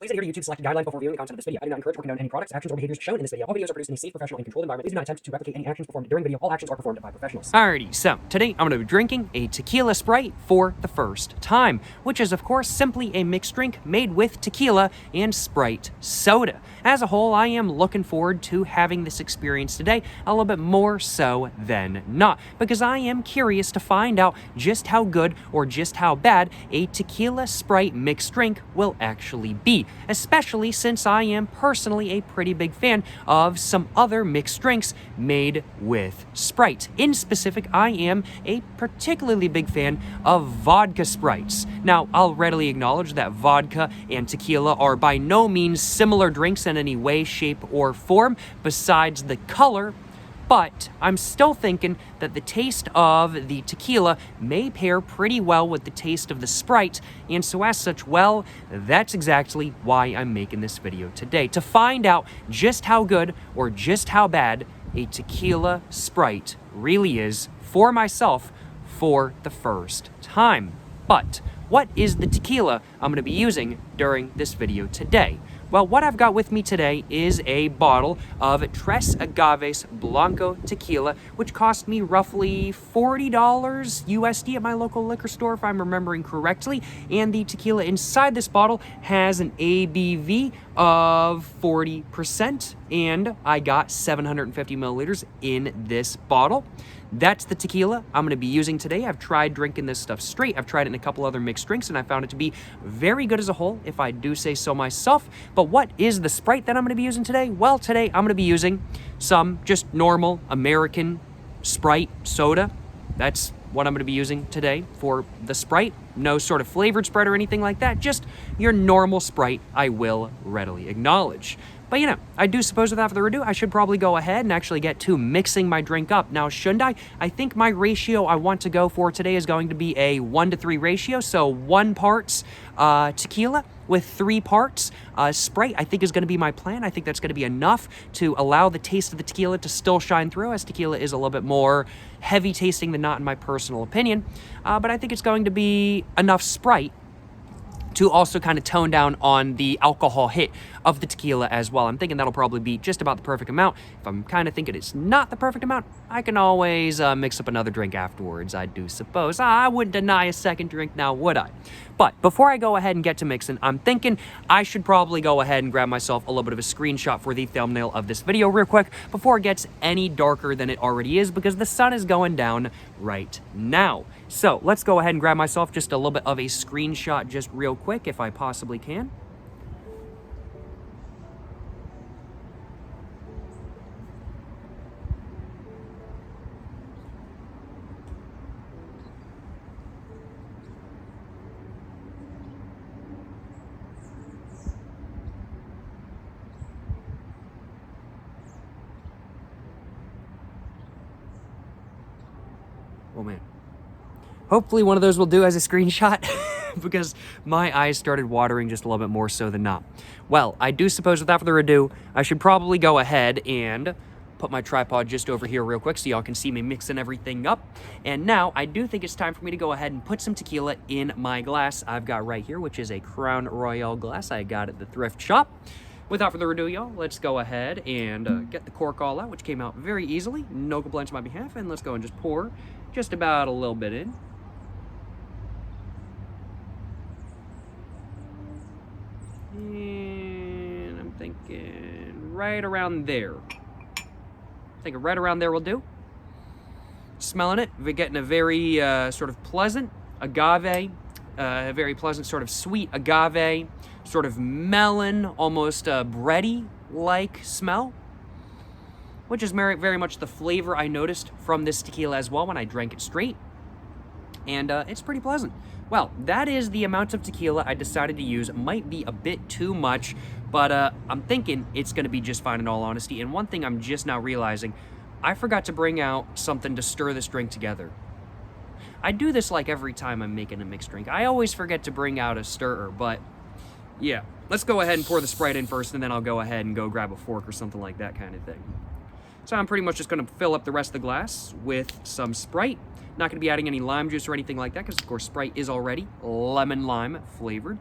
Please adhere to YouTube's selected guidelines before viewing the content of this video. I do not encourage or condone any products, actions, or behaviors shown in this video. All videos are produced in a safe, professional, and controlled environment. Please do not attempt to replicate any actions performed during the video. All actions are performed by professionals. Alrighty, so today I'm going to be drinking a Tequila Sprite for the first time, which is of course simply a mixed drink made with tequila and Sprite soda. As a whole, I am looking forward to having this experience today a little bit more so than not, because I am curious to find out just how good or just how bad a Tequila Sprite mixed drink will actually be, especially since I am personally a pretty big fan of some other mixed drinks made with Sprite. In specific, I am a particularly big fan of vodka Sprites. Now, I'll readily acknowledge that vodka and tequila are by no means similar drinks in any way, shape, or form besides the color, but I'm still thinking that the taste of the tequila may pair pretty well with the taste of the Sprite, and so as such, well, that's exactly why I'm making this video today, to find out just how good or just how bad a Tequila Sprite really is for myself for the first time. But what is the tequila I'm going to be using during this video today? Well, what I've got with me today is a bottle of Tres Agaves Blanco tequila, which cost me roughly $40 USD at my local liquor store, if I'm remembering correctly. And the tequila inside this bottle has an ABV of 40%, and I got 750 milliliters in this bottle. That's the tequila I'm going to be using today. I've tried drinking this stuff straight. I've tried it in a couple other mixed drinks, and I found it to be very good as a whole, if I do say so myself. But what is the Sprite that I'm going to be using today? Well, today I'm going to be using some just normal American Sprite soda. That's what I'm going to be using today for the Sprite. No sort of flavored Sprite or anything like that. Just your normal Sprite, I will readily acknowledge. But you know, I do suppose without further ado, I should probably go ahead and actually get to mixing my drink up. Now, shouldn't I? I think my ratio I want to go for today is going to be a 1-to-3 ratio. So 1 parts tequila with 3 parts Sprite, I think is going to be my plan. I think that's going to be enough to allow the taste of the tequila to still shine through, as tequila is a little bit more heavy tasting than not in my personal opinion. But I think it's going to be enough Sprite to also kind of tone down on the alcohol hit of the tequila as well. I'm thinking that'll probably be just about the perfect amount. If I'm kind of thinking it's not the perfect amount, I can always mix up another drink afterwards, I do suppose. I wouldn't deny a second drink now, would I? But before I go ahead and get to mixing, I'm thinking I should probably go ahead and grab myself a little bit of a screenshot for the thumbnail of this video real quick before it gets any darker than it already is, because the sun is going down right now. So let's go ahead and grab myself just a little bit of a screenshot just real quick, if I possibly can. Oh man. Hopefully one of those will do as a screenshot, because my eyes started watering just a little bit more so than not. Well, I do suppose without further ado, I should probably go ahead and put my tripod just over here real quick so y'all can see me mixing everything up. And now I do think it's time for me to go ahead and put some tequila in my glass I've got right here, which is a Crown Royal glass I got at the thrift shop. Without further ado, y'all, let's go ahead and get the cork all out, which came out very easily. No complaints on my behalf. And let's go and just pour just about a little bit in. And I'm thinking right around there. Thinking right around there will do. Smelling it, we're getting a very sort of pleasant agave, a very pleasant sort of sweet agave, sort of melon, almost bready-like smell, which is very much the flavor I noticed from this tequila as well when I drank it straight. And it's pretty pleasant. Well, that is the amount of tequila I decided to use. It might be a bit too much, but I'm thinking it's going to be just fine in all honesty. And one thing I'm just now realizing, I forgot to bring out something to stir this drink together. I do this like every time I'm making a mixed drink. I always forget to bring out a stirrer, but yeah. Let's go ahead and pour the Sprite in first, and then I'll go ahead and go grab a fork or something like that kind of thing. So I'm pretty much just going to fill up the rest of the glass with some Sprite. Not going to be adding any lime juice or anything like that, because of course Sprite is already lemon lime flavored.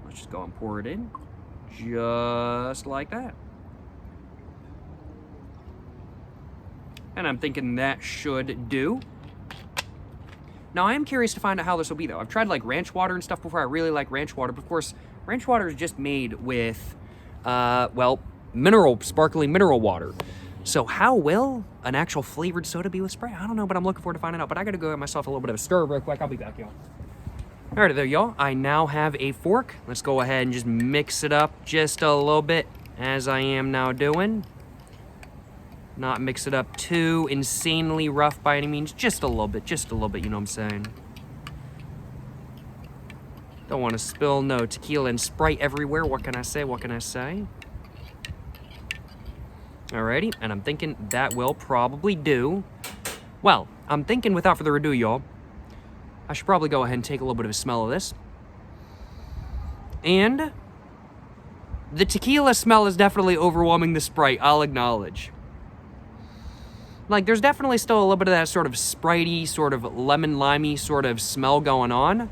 Let's just go and pour it in, Just like that. And I'm thinking that should do. Now, I am curious to find out how this will be, though. I've tried, like, ranch water and stuff before. I really like ranch water. But, of course, ranch water is just made with, well, sparkling mineral water. So how will an actual flavored soda be with Sprite? I don't know, but I'm looking forward to finding out. But I got to go get myself a little bit of a stir real quick. I'll be back, y'all. All right, there, y'all. I now have a fork. Let's go ahead and just mix it up just a little bit, as I am now doing. Not mix it up too insanely rough by any means. Just a little bit, you know what I'm saying? Don't want to spill no tequila and Sprite everywhere. What can I say? Alrighty, and I'm thinking that will probably do. Well, I'm thinking without further ado, y'all, I should probably go ahead and take a little bit of a smell of this. And the tequila smell is definitely overwhelming the Sprite, I'll acknowledge. Like, there's definitely still a little bit of that sort of Spritey, sort of lemon-limey sort of smell going on.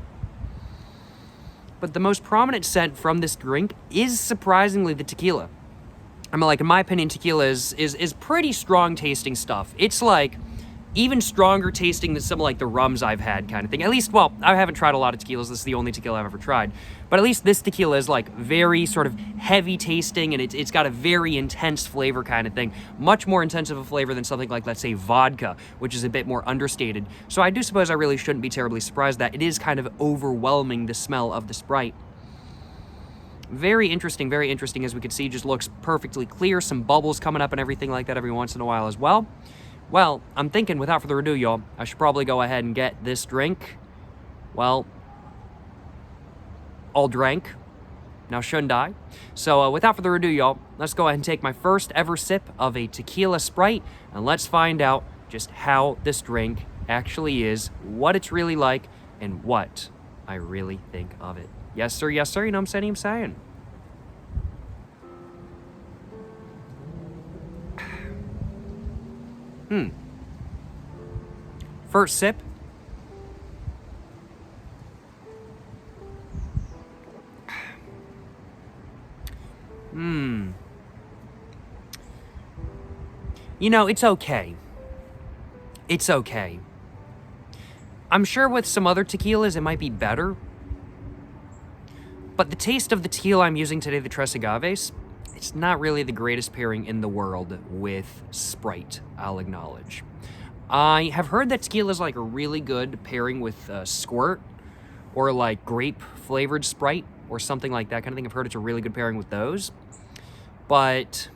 But the most prominent scent from this drink is surprisingly the tequila. I mean, like, in my opinion, tequila is pretty strong tasting stuff. It's like even stronger tasting than some of like the rums I've had kind of thing. At least, well, I haven't tried a lot of tequilas. This is the only tequila I've ever tried. But at least this tequila is like very sort of heavy tasting, and it's got a very intense flavor kind of thing. Much more intense of a flavor than something like, let's say, vodka, which is a bit more understated. So I do suppose I really shouldn't be terribly surprised that it is kind of overwhelming the smell of the Sprite. Very interesting, as we can see. Just looks perfectly clear. Some bubbles coming up and everything like that every once in a while as well. Well, I'm thinking, without further ado, y'all, I should probably go ahead and get this drink, well, all drank. Now, shouldn't I? So, without further ado, y'all, let's go ahead and take my first ever sip of a Tequila Sprite, and let's find out just how this drink actually is, what it's really like, and what I really think of it. Yes, sir, you know what I'm saying? First sip. You know, it's okay. It's okay. I'm sure with some other tequilas it might be better. But the taste of the tequila I'm using today, the Tres Agaves, it's not really the greatest pairing in the world with Sprite, I'll acknowledge. I have heard that tequila is like a really good pairing with Squirt or like grape-flavored Sprite or something like that kind of thing. I've heard it's a really good pairing with those. But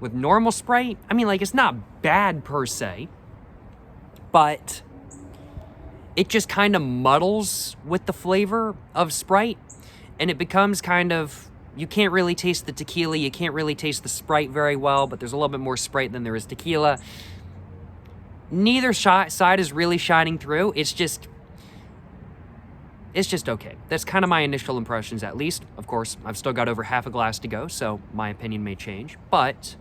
with normal Sprite, I mean, like, it's not bad per se, but it just kind of muddles with the flavor of Sprite, and it becomes kind of, you can't really taste the tequila, you can't really taste the Sprite very well, but there's a little bit more Sprite than there is tequila. Neither side is really shining through. It's just okay. That's kind of my initial impressions, at least. Of course, I've still got over half a glass to go, so my opinion may change, but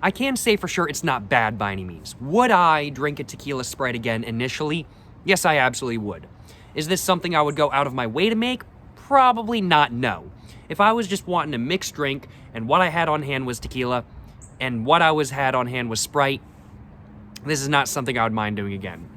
I can say for sure it's not bad by any means. Would I drink a Tequila Sprite again initially? Yes, I absolutely would. Is this something I would go out of my way to make? Probably not, no. If I was just wanting a mixed drink and what I had on hand was tequila and what I had on hand was Sprite, this is not something I would mind doing again.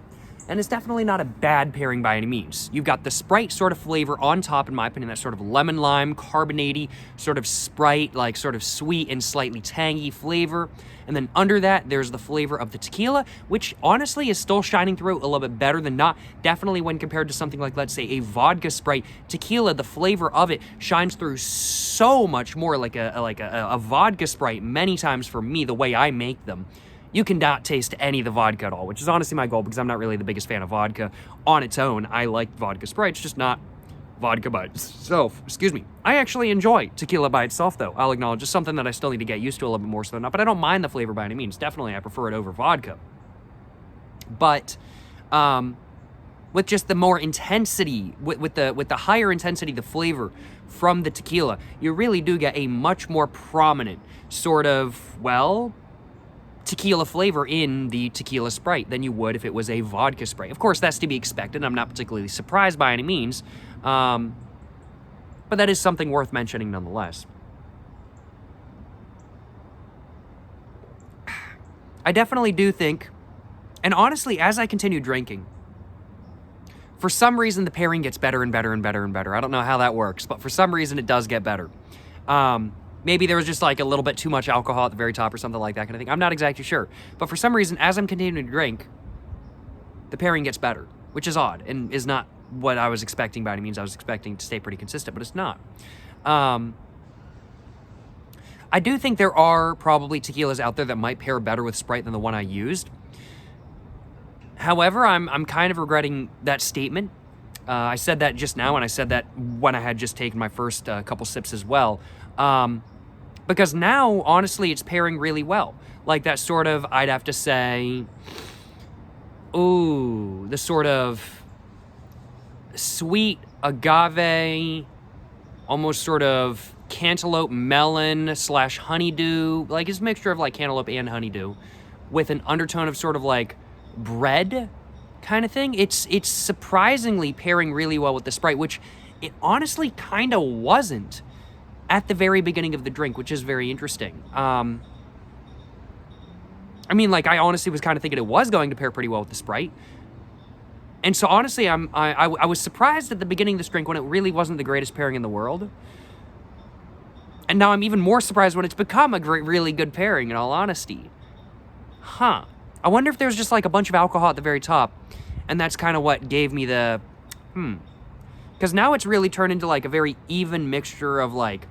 And it's definitely not a bad pairing by any means. You've got the Sprite sort of flavor on top, in my opinion, that sort of lemon lime, carbonate-y, sort of Sprite, like sort of sweet and slightly tangy flavor. And then under that, there's the flavor of the tequila, which honestly is still shining through a little bit better than not. Definitely when compared to something like, let's say, a vodka Sprite, tequila, the flavor of it shines through so much more like a vodka Sprite many times for me, the way I make them. You cannot taste any of the vodka at all, which is honestly my goal because I'm not really the biggest fan of vodka on its own. I like vodka Sprite, it's just not vodka by itself. Excuse me. I actually enjoy tequila by itself, though. I'll acknowledge it's something that I still need to get used to a little bit more so than not, but I don't mind the flavor by any means. Definitely, I prefer it over vodka. But with just the more intensity, with the higher intensity, the flavor from the tequila, you really do get a much more prominent sort of, well, tequila flavor in the Tequila Sprite than you would if it was a vodka Sprite. Of course, that's to be expected. I'm not particularly surprised by any means, but that is something worth mentioning nonetheless. I definitely do think, and honestly, as I continue drinking, for some reason the pairing gets better and better and better and better. I don't know how that works, but for some reason it does get better. Maybe there was just like a little bit too much alcohol at the very top or something like that kind of thing. I'm not exactly sure. But for some reason, as I'm continuing to drink, the pairing gets better, which is odd and is not what I was expecting by any means. I was expecting to stay pretty consistent, but it's not. I do think there are probably tequilas out there that might pair better with Sprite than the one I used. However, I'm kind of regretting that statement. I said that just now, and I said that when I had just taken my first couple sips as well. Because now, honestly, it's pairing really well. Like that sort of, I'd have to say, ooh, the sort of sweet agave, almost sort of cantaloupe melon / honeydew. Like it's a mixture of like cantaloupe and honeydew with an undertone of sort of like bread kind of thing. It's surprisingly pairing really well with the Sprite, which it honestly kind of wasn't at the very beginning of the drink, which is very interesting. I mean, like, I honestly was kind of thinking it was going to pair pretty well with the Sprite. And so, honestly, I was surprised at the beginning of this drink when it really wasn't the greatest pairing in the world. And now I'm even more surprised when it's become a really good pairing, in all honesty. Huh. I wonder if there's just, like, a bunch of alcohol at the very top, and that's kind of what gave me the, Because now it's really turned into, like, a very even mixture of, like,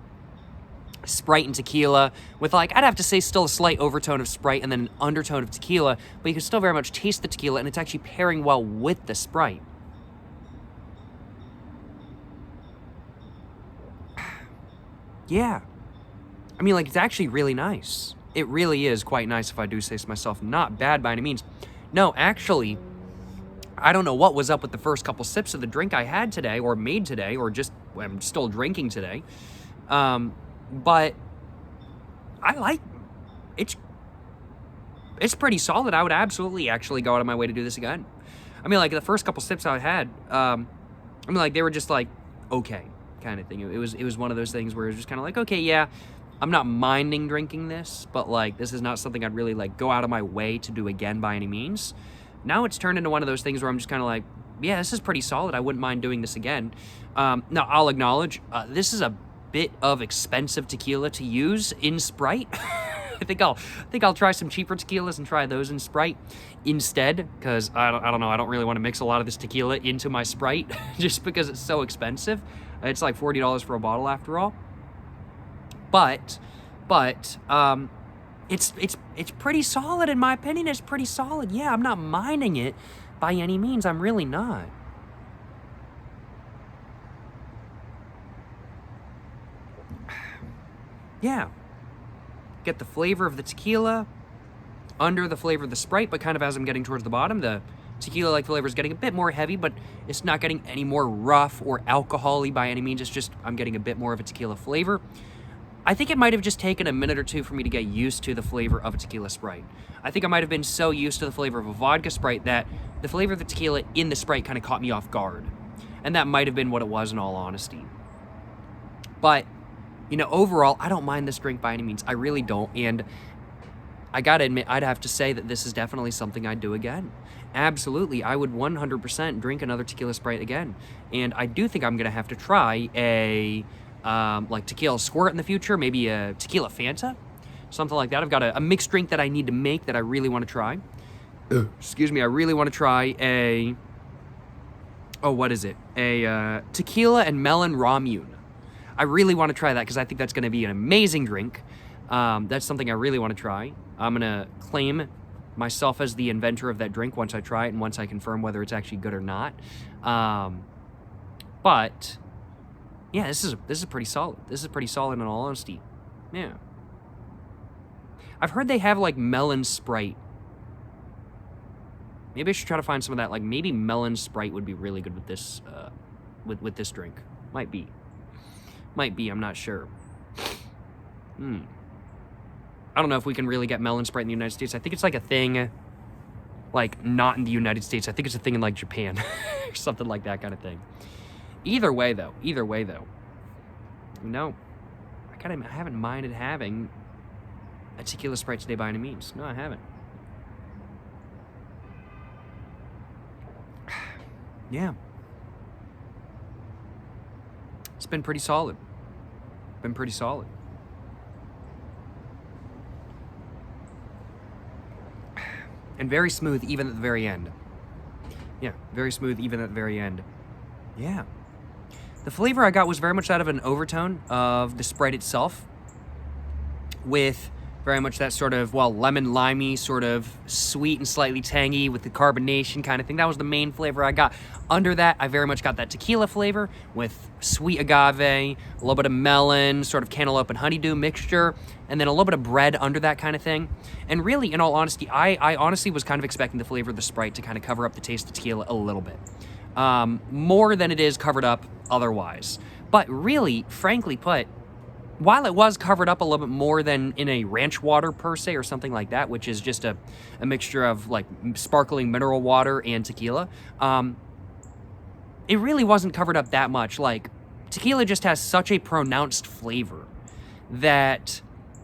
Sprite and tequila with, like, I'd have to say still a slight overtone of Sprite and then an undertone of tequila, but you can still very much taste the tequila, and it's actually pairing well with the Sprite. Yeah. I mean, like, it's actually really nice. It really is quite nice, if I do say so myself. Not bad by any means. No, actually, I don't know what was up with the first couple sips of the drink I had today, or made today, or just I'm still drinking today. But I like it's pretty solid. I would absolutely actually go out of my way to do this again. I mean, like the first couple sips I had, I mean, like they were just like okay kind of thing. It was one of those things where it was just kind of like, okay, yeah, I'm not minding drinking this, but like this is not something I'd really like go out of my way to do again by any means. Now it's turned into one of those things where I'm just kind of like, yeah, this is pretty solid. I wouldn't mind doing this again. Now I'll acknowledge this is a bit of expensive tequila to use in Sprite. I think I'll try some cheaper tequilas and try those in Sprite instead, because I don't know, I don't really want to mix a lot of this tequila into my Sprite just because it's so expensive. It's like $40 for a bottle after all. But it's pretty solid in my opinion. It's pretty solid. Yeah, I'm not minding it by any means. I'm really not. Yeah. Get the flavor of the tequila under the flavor of the Sprite, but kind of as I'm getting towards the bottom, the tequila-like flavor is getting a bit more heavy, but it's not getting any more rough or alcohol-y by any means. It's just I'm getting a bit more of a tequila flavor. I think it might have just taken a minute or two for me to get used to the flavor of a tequila Sprite. I think I might have been so used to the flavor of a vodka Sprite that the flavor of the tequila in the Sprite kind of caught me off guard. And that might have been what it was in all honesty. But you know, overall, I don't mind this drink by any means. I really don't. And I gotta admit, I'd have to say that this is definitely something I'd do again. Absolutely. I would 100% drink another Tequila Sprite again. And I do think I'm gonna have to try a, like tequila squirt in the future, maybe a tequila Fanta, something like that. I've got a mixed drink that I need to make that I really want to try. Excuse me. I really want to try a, what is it? A tequila and melon ramune. I really want to try that because I think that's going to be an amazing drink. That's something I really want to try. I'm going to claim myself as the inventor of that drink once I try it and once I confirm whether it's actually good or not. But yeah, this is pretty solid. This is pretty solid in all honesty. Yeah. I've heard they have like melon Sprite. Maybe I should try to find some of that. Like maybe melon Sprite would be really good with this with this drink. Might be, I'm not sure. I don't know if we can really get melon Sprite in the United States. I think it's like a thing, like, not in the United States. I think it's a thing in, like, Japan or something like that kind of thing. Either way, though, no, I haven't minded having a Tequila Sprite today by any means. No, I haven't. Yeah. It's been pretty solid. And very smooth even at the very end. Yeah, very smooth even at the very end. Yeah. The flavor I got was very much out of an overtone of the Sprite itself, with very much that sort of, well, lemon limey, sort of sweet and slightly tangy with the carbonation kind of thing. That was the main flavor I got. Under that, I very much got that tequila flavor with sweet agave, a little bit of melon, sort of cantaloupe and honeydew mixture, and then a little bit of bread under that kind of thing. And really, in all honesty, I honestly was kind of expecting the flavor of the Sprite to kind of cover up the taste of tequila a little bit. More than it is covered up otherwise. But really, frankly put, while it was covered up a little bit more than in a ranch water per se or something like that, which is just a mixture of like sparkling mineral water and tequila, it really wasn't covered up that much. Like, tequila just has such a pronounced flavor that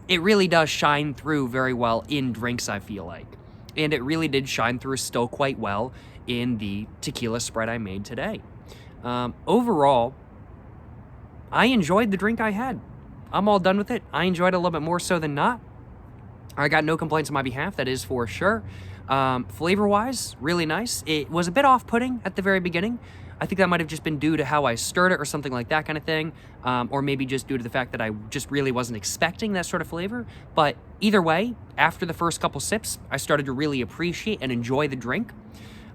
it really does shine through very well in drinks, I feel like. And it really did shine through still quite well in the Tequila Sprite I made today. Overall, I enjoyed the drink I had. I'm all done with it. I enjoyed it a little bit more so than not. I got no complaints on my behalf, that is for sure. Flavor-wise, really nice. It was a bit off-putting at the very beginning. I think that might have just been due to how I stirred it or something like that kind of thing. Or maybe just due to the fact that I just really wasn't expecting that sort of flavor. But either way, after the first couple sips, I started to really appreciate and enjoy the drink.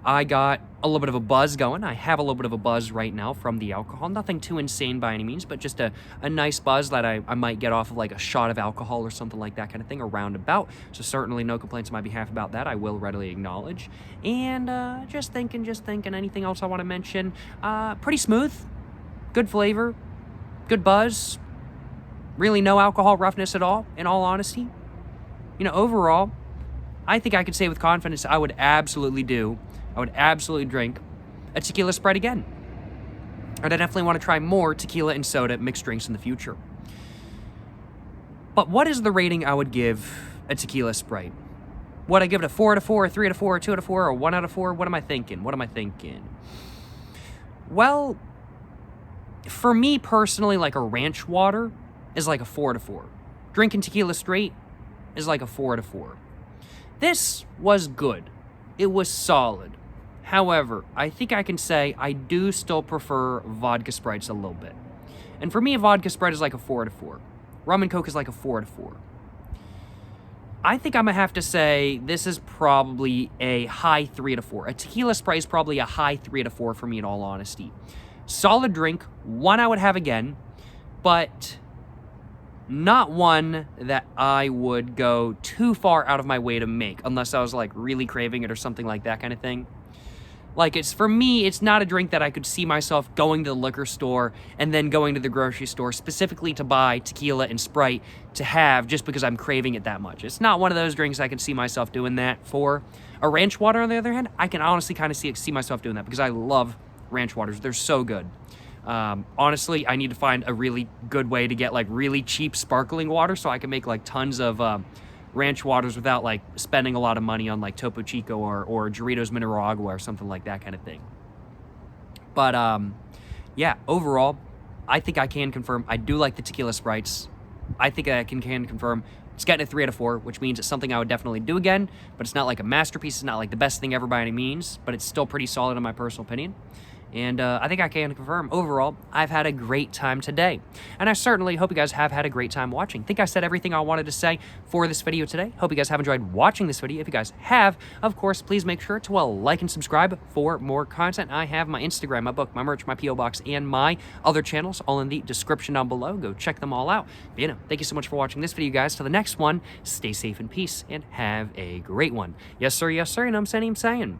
I got a little bit of a buzz going. I have a little bit of a buzz right now from the alcohol. Nothing too insane by any means, but just a nice buzz that I might get off of like a shot of alcohol or something like that kind of thing, or roundabout. So certainly no complaints on my behalf about that. I will readily acknowledge. And just thinking, anything else I want to mention? Pretty smooth, good flavor, good buzz, really no alcohol roughness at all, in all honesty. You know, overall, I think I could say with confidence I would absolutely drink a Tequila Sprite again. And I definitely want to try more tequila and soda mixed drinks in the future. But what is the rating I would give a Tequila Sprite? Would I give it a 4 out of 4, a 3 out of 4, a 2 out of 4, or 1 out of 4? What am I thinking? Well, for me personally, like a ranch water is like a 4 out of 4. Drinking tequila straight is like a 4 out of 4. This was good. It was solid. However, I think I can say I do still prefer vodka Sprites a little bit. And for me, a vodka Sprite is like a 4 out of 4. Rum and Coke is like a 4 out of 4. I think I'm going to have to say this is probably a high 3 out of 4. A Tequila Sprite is probably a high 3 out of 4 for me in all honesty. Solid drink, one I would have again, but not one that I would go too far out of my way to make, unless I was like really craving it or something like that kind of thing. Like, for me, it's not a drink that I could see myself going to the liquor store and then going to the grocery store specifically to buy tequila and Sprite to have just because I'm craving it that much. It's not one of those drinks I could see myself doing that for. A ranch water, on the other hand, I can honestly kind of see myself doing that because I love ranch waters. They're so good. Honestly, I need to find a really good way to get like really cheap sparkling water so I can make like tons of ranch waters without like spending a lot of money on like Topo Chico or Doritos Mineral Agua or something like that kind of thing. But yeah, overall, I think I can confirm I do like the Tequila Sprites. I think I can confirm it's getting a 3 out of 4, which means it's something I would definitely do again, but it's not like a masterpiece. It's not like the best thing ever by any means, but it's still pretty solid in my personal opinion. And I think I can confirm, overall, I've had a great time today. And I certainly hope you guys have had a great time watching. I think I said everything I wanted to say for this video today. Hope you guys have enjoyed watching this video. If you guys have, of course, please make sure to like and subscribe for more content. I have my Instagram, my book, my merch, my P.O. Box, and my other channels all in the description down below. Go check them all out. But, thank you so much for watching this video, guys. Till the next one, stay safe in peace and have a great one. Yes, sir, you know what I'm saying?